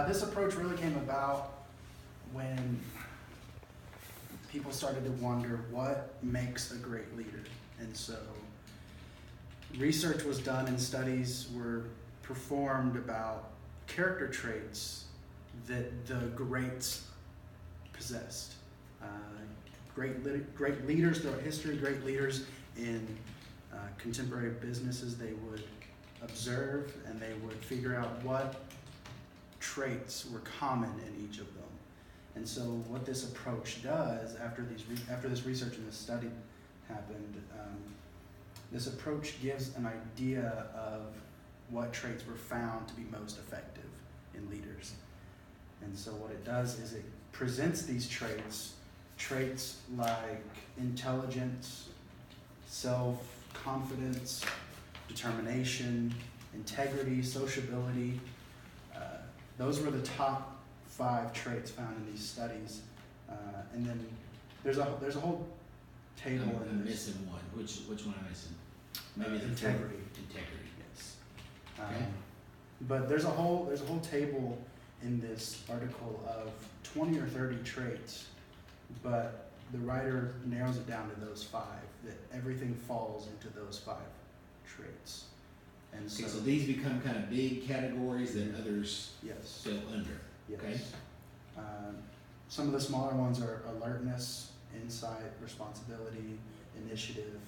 This approach really came about when people started to wonder what makes a great leader. And so research was done and studies were performed about character traits that the greats possessed. Great leaders throughout history, great leaders in contemporary businesses, they would observe and they would figure out what traits were common in each of them. And so what this approach does, after this research and this study happened, this approach gives an idea of what traits were found to be most effective in leaders. And so what it does is it presents these traits like intelligence, self-confidence, determination, integrity, sociability. Those were the top 5 traits found in these studies. And then there's a whole table in I'm this. missing one. Which one am I missing? Maybe the integrity. Integrity. Yes. Okay. But there's a whole table in this article of 20 or 30 traits, but the writer narrows it down to those 5, that everything falls into those 5 traits. And Okay, so these become kind of big categories that others yes. go under. Yes. Okay. Some of the smaller ones are alertness, insight, responsibility, initiative,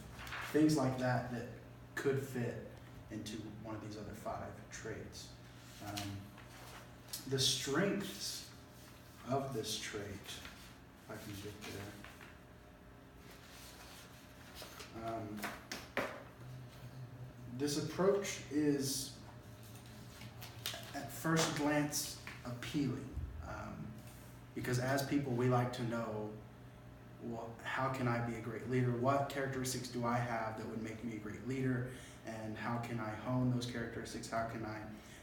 things like that that could fit into one of these other 5 traits. The strengths of this trait, if I can get there. This approach is, at first glance, appealing. Because as people, we like to know, well, how can I be a great leader? What characteristics do I have that would make me a great leader? And how can I hone those characteristics? How can I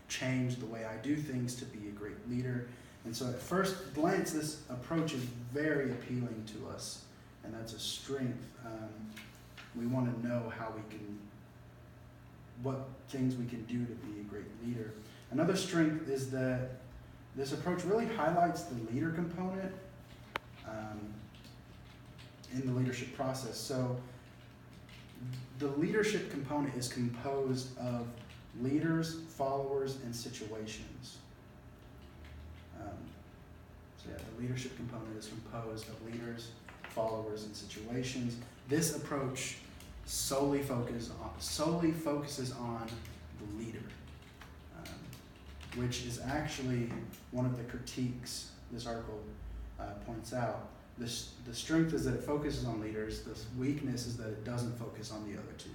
change the way I do things to be a great leader? And so at first glance, this approach is very appealing to us, and that's a strength. We want to know what things we can do to be a great leader. Another strength is that this approach really highlights the leader component in the leadership process. So the leadership component is composed of leaders, followers, and situations. The leadership component is composed of leaders, followers, and situations. This approach solely focuses on the leader, which is actually one of the critiques this article points out. The strength is that it focuses on leaders. The weakness is that it doesn't focus on the other 2.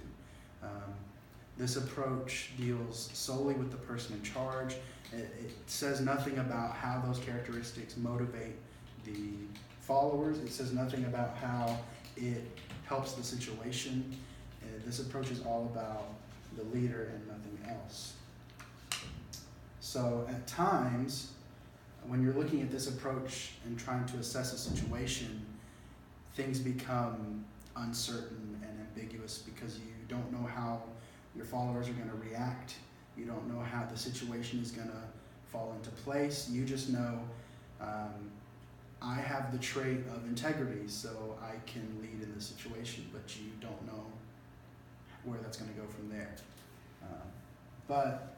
This approach deals solely with the person in charge. It says nothing about how those characteristics motivate the followers. It says nothing about how it helps the situation. This approach is all about the leader and nothing else. So at times, when you're looking at this approach and trying to assess a situation, things become uncertain and ambiguous because you don't know how your followers are going to react. You don't know how the situation is going to fall into place. You just know, I have the trait of integrity, so I can lead in this situation, but you don't know where that's going to go from there. But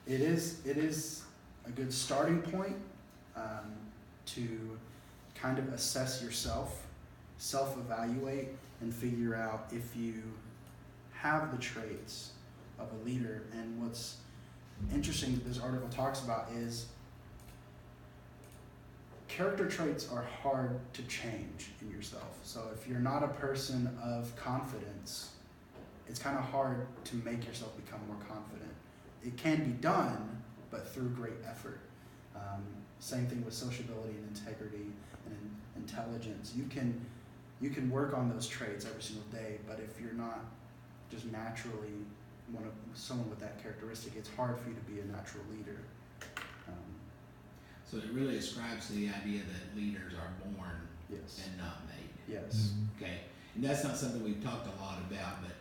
it is a good starting point to kind of assess yourself, self-evaluate, and figure out if you have the traits of a leader. And what's interesting that this article talks about is character traits are hard to change in yourself. So if you're not a person of confidence, it's kind of hard to make yourself become more confident. It can be done, but through great effort. Same thing with sociability and integrity and intelligence. You can work on those traits every single day, but if you're not just naturally someone with that characteristic, it's hard for you to be a natural leader. So it really ascribes to the idea that leaders are born Yes. and not made. Yes. Okay, and that's not something we've talked a lot about, but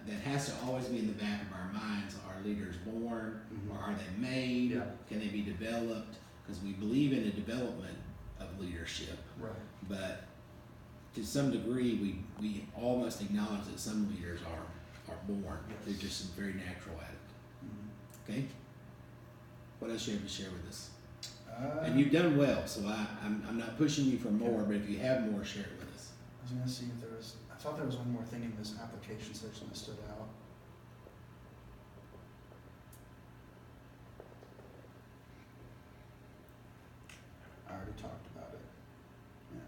that has to always be in the back of our minds. Are leaders born, Mhm. or are they made? Yeah. Can they be developed? because we believe in the development of leadership, Right. but to some degree, we all must acknowledge that some leaders are born. Yes. They're just very natural at it. Mhm. Okay? What else you have to share with us? I And you've done well, so I'm not pushing you for more, but if you have more, share it with us. was gonna see if there was, I thought there was one more thing in this application section that stood out. I already talked about it. Yeah,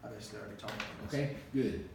I basically already talked about it. Okay, good.